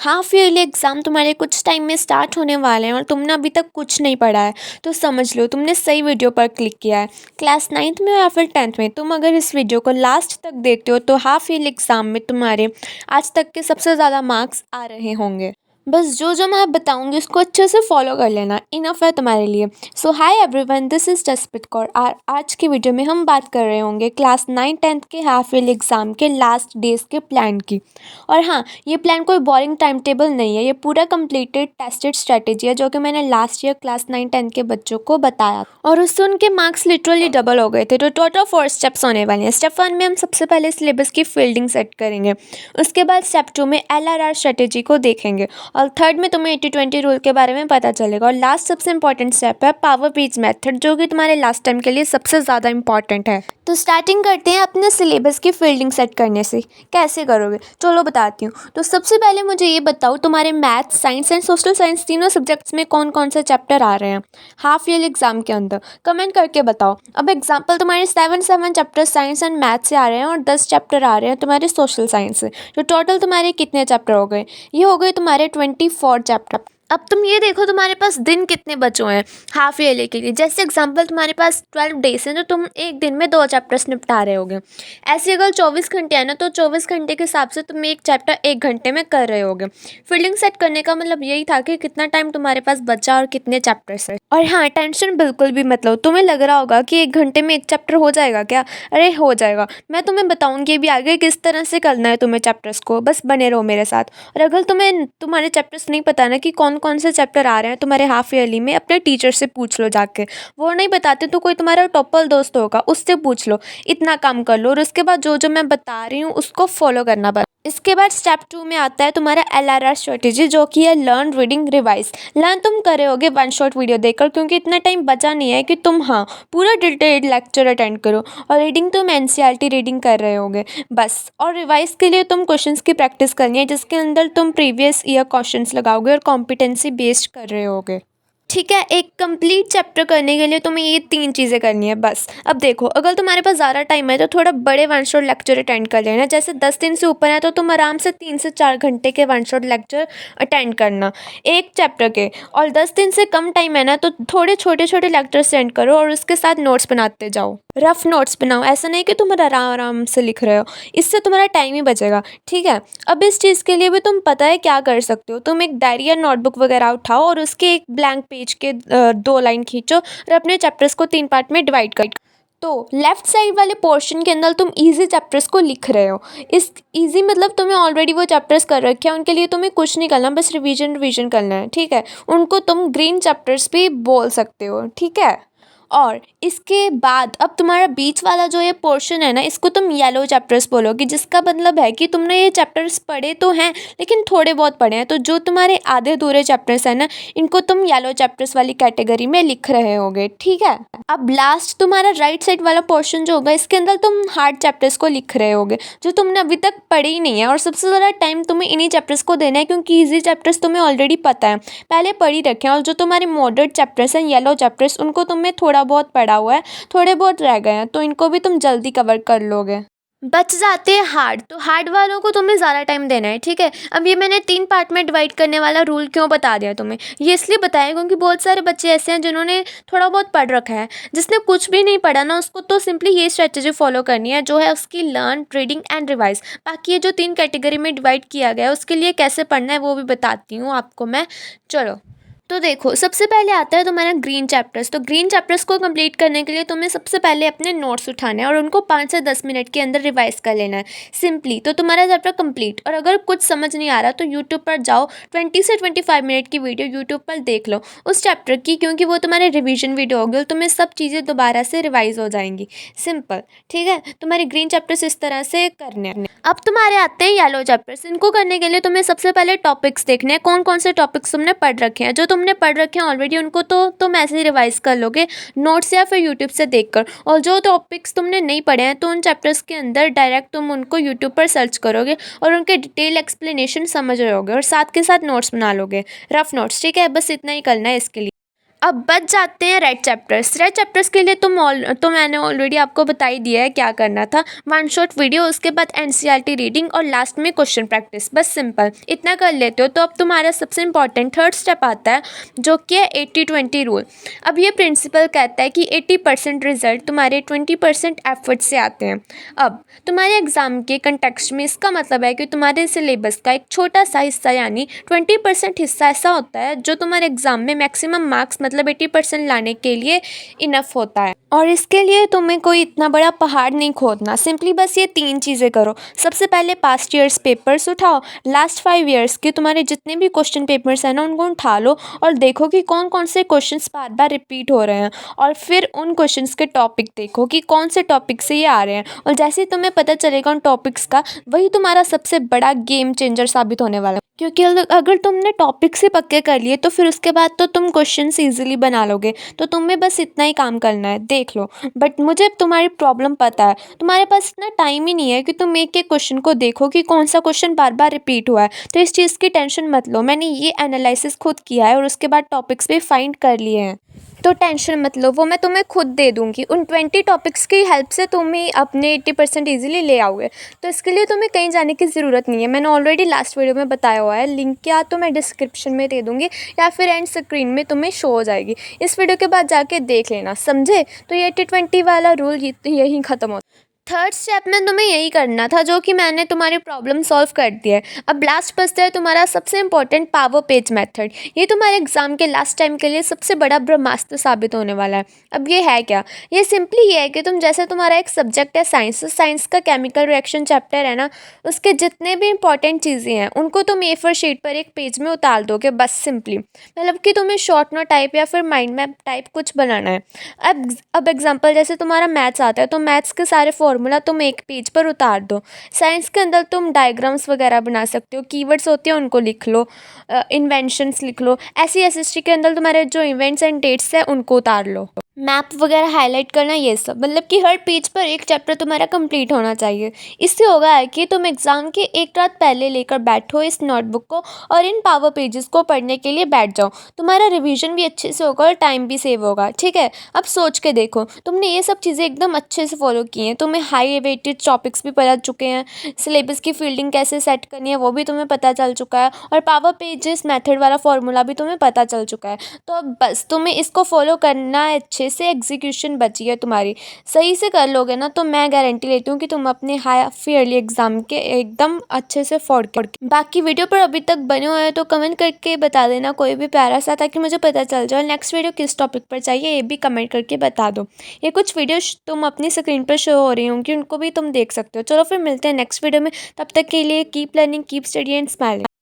Half yearly exam तुम्हारे कुछ time में स्टार्ट होने वाले हैं और तुमने अभी तक कुछ नहीं पढ़ा है तो समझ लो तुमने सही वीडियो पर क्लिक किया है। क्लास 9th में या फिर 10th में तुम अगर इस वीडियो को लास्ट तक देखते हो तो हाफ ईयरली एग्ज़ाम में तुम्हारे आज तक के सबसे ज़्यादा मार्क्स आ रहे होंगे। बस जो जो मैं बताऊंगी उसको अच्छे से फॉलो कर लेना, इनफ है तुम्हारे लिए। So hi everyone, this is Jaspreet Kaur. आज की वीडियो में हम बात कर रहे होंगे क्लास 9-10th के हाफ ईयरली एग्ज़ाम के लास्ट डेज़ के प्लान की। और हाँ, ये प्लान कोई बोरिंग टाइम टेबल नहीं है, ये पूरा कंप्लीटेड टेस्टेड स्ट्रेटेजी है जो कि मैंने लास्ट ईयर क्लास 9-10 के बच्चों को बताया और उससे उनके मार्क्स लिटरली डबल हो गए थे। तो टोटल 4 स्टेप्स होने वाले हैं। स्टेप 1 में हम सबसे पहले सिलेबस की फील्डिंग सेट करेंगे। उसके बाद स्टेप 2 में LRR स्ट्रेटेजी को देखेंगे और थर्ड में तुम्हें 80-20 रूल के बारे में पता चलेगा। और लास्ट सबसे इंपॉर्टेंट स्टेप है पावर पेज मेथड, जो कि तुम्हारे लास्ट टाइम के लिए सबसे ज़्यादा इंपॉर्टेंट है। तो स्टार्टिंग करते हैं अपने सिलेबस की फील्डिंग सेट करने से। कैसे करोगे चलो बताती हूँ। तो सबसे पहले मुझे ये बताओ तुम्हारे maths, science and social science तीनों सब्जेक्ट्स में कौन कौन से चैप्टर आ रहे हैं हाफ ईयर एग्जाम के अंदर, कमेंट करके बताओ। अब एग्जाम्पल तुम्हारे 7 चैप्टर साइंस एंड मैथ्स से आ रहे हैं और 10 चैप्टर आ रहे हैं तुम्हारे सोशल साइंस से। तो टोटल तुम्हारे कितने चैप्टर हो गए? ये हो गए तुम्हारे 24 चैप्टर। अब तुम ये देखो तुम्हारे पास दिन कितने बचे हुए हैं हाफ ईयरली के लिए। जैसे एग्जांपल तुम्हारे पास 12 डेज हैं तो तुम एक दिन में 2 चैप्टर्स निपटा रहे होगे। ऐसे अगर 24 घंटे हैं ना तो 24 घंटे के हिसाब से तुम एक चैप्टर 1 घंटे में कर रहे होगे। फील्डिंग सेट करने का मतलब यही था कि कितना टाइम तुम्हारे पास बचा और कितने चैप्टर्स है। और हाँ, टेंशन बिल्कुल भी मत लो। तुम्हें लग रहा होगा कि 1 घंटे में एक चैप्टर हो जाएगा क्या? अरे हो जाएगा। मैं तुम्हें बताऊँगी भी आगे किस तरह से करना है तुम्हें चैप्टर्स को, बस बने रहो मेरे साथ। और अगर तुम्हारे चैप्टर्स नहीं पता ना कि कौन कौन से चैप्टर आ रहे हैं तुम्हारे हाफ ईयरली में, अपने टीचर से पूछ लो जाके। वो नहीं बताते तो कोई तुम्हारा टॉपर दोस्त होगा उससे पूछ लो। इतना काम कर लो और उसके बाद जो जो मैं बता रही हूँ उसको फॉलो करना बस। इसके बाद स्टेप 2 में आता है तुम्हारा LRR स्ट्रेटेजी, जो कि है लर्न, रीडिंग, रिवाइज। लर्न तुम करे होगे 1 शॉर्ट वीडियो देखकर, क्योंकि इतना टाइम बचा नहीं है कि तुम हाँ पूरा डिटेल्ड लेक्चर अटेंड करो। और रीडिंग तुम NCERT रीडिंग कर रहे होगे बस। और रिवाइज के लिए तुम क्वेश्चंस की प्रैक्टिस करनी है, जिसके अंदर तुम प्रीवियस ईयर क्वेश्चंस लगाओगे और कॉम्पिटेंसी बेस्ड कर रहे होगे। ठीक है, एक कंप्लीट चैप्टर करने के लिए तुम्हें ये 3 चीज़ें करनी है बस। अब देखो, अगर तुम्हारे पास ज़्यादा टाइम है तो थोड़ा बड़े 1 शॉट लेक्चर अटेंड कर लेना। जैसे 10 दिन से ऊपर है तो तुम आराम से 3 से 4 घंटे के 1 शॉट लेक्चर अटेंड करना एक चैप्टर के। और 10 दिन से कम टाइम है ना तो थोड़े छोटे छोटे लेक्चर सेंड करो और उसके साथ नोट्स बनाते जाओ। रफ नोट्स बनाओ, ऐसा नहीं कि तुम आराम आराम से लिख रहे हो, इससे तुम्हारा टाइम ही बचेगा। ठीक है, अब इस चीज़ के लिए भी तुम पता है क्या कर सकते हो। तुम एक डायरी या नोटबुक वगैरह उठाओ और उसके एक ब्लैंक पेज के 2 लाइन खींचो और अपने चैप्टर्स को 3 पार्ट में डिवाइड कर। तो लेफ्ट साइड वाले पोर्शन के अंदर तुम इजी चैप्टर्स को लिख रहे हो। इस इजी मतलब तुम्हें ऑलरेडी वो चैप्टर्स कर रखे हैं, उनके लिए तुम्हें कुछ नहीं करना, बस रिवीजन करना है। ठीक है, उनको तुम ग्रीन चैप्टर्स भी बोल सकते हो। ठीक है, और इसके बाद अब तुम्हारा बीच वाला जो ये पोर्शन है ना, इसको तुम येलो चैप्टर्स बोलोगे, जिसका मतलब है कि तुमने ये चैप्टर्स पढ़े तो हैं लेकिन थोड़े बहुत पढ़े हैं। तो जो तुम्हारे आधे अधूरे चैप्टर्स हैं ना, इनको तुम येलो चैप्टर्स वाली कैटेगरी में लिख रहे होगे। ठीक है, अब लास्ट तुम्हारा राइट साइड वाला पोर्शन जो होगा, इसके अंदर तुम हार्ड चैप्टर्स को लिख रहे होगे जो तुमने अभी तक पढ़े ही नहीं है। और सबसे ज़्यादा टाइम तुम्हें इन्हीं चैप्टर्स को देना है, क्योंकि ईजी चैप्टर्स तुम्हें ऑलरेडी पता है, पहले पढ़ ही रखे हैं। और जो तुम्हारे मॉडरेट चैप्टर्स हैं, येलो चैप्टर्स, उनको तुम्हें थोड़ा बहुत पढ़ा हुआ है, थोड़े बहुत रह गए हैं, तो इनको भी तुम जल्दी कवर कर लोगे। बच जाते हैं हार्ड, तो हार्ड वालों को तुम्हें ज़्यादा टाइम देना है। ठीक है, अब ये मैंने 3 पार्ट में डिवाइड करने वाला रूल क्यों बता दिया तुम्हें, ये इसलिए बताया क्योंकि बहुत सारे बच्चे ऐसे हैं जिन्होंने थोड़ा बहुत पढ़ रखा है। जिसने कुछ भी नहीं पढ़ा ना, उसको तो सिंपली ये स्ट्रेटेजी फॉलो करनी है, जो है उसकी लर्न, रीडिंग एंड रिवाइज। बाकी ये जो 3 कैटेगरी में डिवाइड किया गया है, उसके लिए कैसे पढ़ना है वो भी बताती हूँ आपको मैं। चलो, तो देखो, सबसे पहले आता है तुम्हारा ग्रीन चैप्टर्स। तो ग्रीन चैप्टर्स को कंप्लीट करने के लिए तुम्हें सबसे पहले अपने नोट्स उठाने हैं और उनको 5 से 10 मिनट के अंदर रिवाइज कर लेना है सिंपली। तो तुम्हारा चैप्टर कंप्लीट। और अगर कुछ समझ नहीं आ रहा तो यूट्यूब पर जाओ, 20 से 25 मिनट की वीडियो यूट्यूब पर देख लो उस चैप्टर की, क्योंकि वो तुम्हारे रिविजन वीडियो होगी और तुम्हें सब चीज़ें दोबारा से रिवाइज हो जाएंगी। सिंपल। ठीक है, तुम्हारे ग्रीन चैप्टर्स इस तरह से करने हैं। अब तुम्हारे आते हैं येलो चैप्टर्स। इनको करने के लिए तुम्हें सबसे पहले टॉपिक्स देखने हैं, कौन कौन से टॉपिक्स तुमने पढ़ रखे हैं। जो तुमने पढ़ रखे हैं ऑलरेडी, उनको तो तुम ऐसे ही रिवाइज कर लोगे नोट्स या फिर यूट्यूब से देखकर। और जो टॉपिक्स तुमने नहीं पढ़े हैं तो उन चैप्टर्स के अंदर डायरेक्ट तुम उनको यूट्यूब पर सर्च करोगे और उनके डिटेल एक्सप्लेनेशन समझ रहे होगे और साथ के साथ नोट्स बना लोगे, रफ नोट्स। ठीक है, बस इतना ही करना है इसके लिए। अब बच जाते हैं रेड चैप्टर्स। रेड चैप्टर्स के लिए तो मैंने ऑलरेडी आपको बता ही दिया है क्या करना था। वन शॉट वीडियो, उसके बाद एनसीईआरटी रीडिंग और लास्ट में क्वेश्चन प्रैक्टिस, बस सिंपल इतना कर लेते हो तो अब तुम्हारा सबसे इंपॉर्टेंट थर्ड स्टेप आता है, जो कि है 80-20 रूल। अब ये प्रिंसिपल कहता है कि 80% रिजल्ट तुम्हारे 20% एफर्ट से आते हैं। अब तुम्हारे एग्जाम के कंटेक्स्ट में इसका मतलब है कि तुम्हारे सिलेबस का एक छोटा सा हिस्सा यानी 20% हिस्सा ऐसा होता है जो तुम्हारे एग्जाम में मैक्सिमम मार्क्स मतलब 80% लाने के लिए इनफ होता है। और इसके लिए तुम्हें कोई इतना बड़ा पहाड़ नहीं खोदना, सिंपली बस ये 3 चीज़ें करो। सबसे पहले पास्ट ईयर्स पेपर्स उठाओ, लास्ट 5 ईयर्स के तुम्हारे जितने भी क्वेश्चन पेपर्स हैं ना उनको उठा लो और देखो कि कौन कौन से क्वेश्चंस बार बार रिपीट हो रहे हैं, और फिर उन क्वेश्चंस के टॉपिक देखो कि कौन से टॉपिक से ये आ रहे हैं। और जैसे ही तुम्हें पता चलेगा उन टॉपिक्स का, वही तुम्हारा सबसे बड़ा गेम चेंजर साबित होने वाला है। क्योंकि अगर तुमने टॉपिक से पक्के कर लिए तो फिर उसके बाद तो तुम क्वेश्चन ईजिली बना लोगे। तो तुम्हें बस इतना ही काम करना है, देख लो। बट मुझे तुम्हारी प्रॉब्लम पता है, तुम्हारे पास इतना टाइम ही नहीं है कि तुम एक एक क्वेश्चन को देखो कि कौन सा क्वेश्चन बार बार रिपीट हुआ है। तो इस चीज़ की टेंशन मत लो, मैंने ये एनालिसिस खुद किया है और उसके बाद टॉपिक्स भी फाइंड कर लिए हैं। तो टेंशन मत लो, वो मैं तुम्हें खुद दे दूँगी। उन 20 टॉपिक्स की हेल्प से तुम ही अपने 80% ईजिली ले आओगे। तो इसके लिए तुम्हें कहीं जाने की ज़रूरत नहीं है, मैंने ऑलरेडी लास्ट वीडियो में बताया हुआ है। लिंक या तो मैं डिस्क्रिप्शन में दे दूँगी या फिर एंड स्क्रीन में तुम्हें शो हो जाएगी। इस वीडियो के बाद जाके देख लेना, समझे? तो ये 80-20 वाला रूल यहीं ख़त्म होता है। थर्ड स्टेप में तुम्हें यही करना था जो कि मैंने तुम्हारी प्रॉब्लम सॉल्व कर दिया है। अब लास्ट बचता है तुम्हारा सबसे इंपॉर्टेंट पावर पेज मेथड। ये तुम्हारे एग्जाम के लास्ट टाइम के लिए सबसे बड़ा ब्रह्मास्त्र साबित होने वाला है। अब ये है क्या? ये सिंपली ये है कि तुम जैसे तुम्हारा एक सब्जेक्ट है साइंस, तो साइंस का केमिकल रिएक्शन चैप्टर है ना, उसके जितने भी इंपॉर्टेंट चीज़ें हैं उनको तुम A4 शीट पर एक पेज में उतार दोगे, बस सिंपली। मतलब कि तुम्हें शॉर्ट नोट टाइप या फिर माइंड मैप टाइप कुछ बनाना है। अब एग्जाम्पल जैसे तुम्हारा मैथ्स आता है तो मैथ्स के सारे फॉर्मूला तुम एक पेज पर उतार दो। साइंस के अंदर तुम डायग्राम्स वगैरह बना सकते हो, कीवर्ड्स होते हैं उनको लिख लो, इन्वेंशंस लिख लो। ऐसी एसएसटी के अंदर तुम्हारे जो इवेंट्स एंड डेट्स हैं उनको उतार लो। मैप वगैरह हाईलाइट करना, ये सब मतलब कि हर पेज पर एक चैप्टर तुम्हारा कंप्लीट होना चाहिए। इससे होगा है कि तुम एग्ज़ाम के एक रात पहले लेकर बैठो इस नोटबुक को और इन पावर पेजेस को पढ़ने के लिए बैठ जाओ। तुम्हारा रिवीजन भी अच्छे से होगा और टाइम भी सेव होगा, ठीक है? अब सोच के देखो, तुमने ये सब चीज़ें एकदम अच्छे से फॉलो की हैं, तुम्हें हाई वेटेज टॉपिक्स भी पता चुके हैं, सिलेबस की फील्डिंग कैसे सेट करनी है वो भी तुम्हें पता चल चुका है, और पावर पेजेस मेथड वाला फॉर्मूला भी तुम्हें पता चल चुका है। तो अब बस तुम्हें इसको फॉलो करना है, अच्छे से एग्जीक्यूशन बची है तुम्हारी। सही से कर लोगे ना तो मैं गारंटी लेती हूँ कि तुम अपने हाफ ईयरली एग्जाम के एकदम अच्छे से फोड़ के। बाकी वीडियो पर अभी तक बने हुए हैं तो कमेंट करके बता देना कोई भी प्यारा सा, ताकि मुझे पता चल जाए नेक्स्ट वीडियो किस टॉपिक पर चाहिए, ये भी कमेंट करके बता दो। ये कुछ वीडियो तुम अपनी स्क्रीन पर शो हो रही होंगी, उनको भी तुम देख सकते हो। चलो फिर मिलते हैं नेक्स्ट वीडियो में, तब तक के लिए keep learning, keep study and smiling.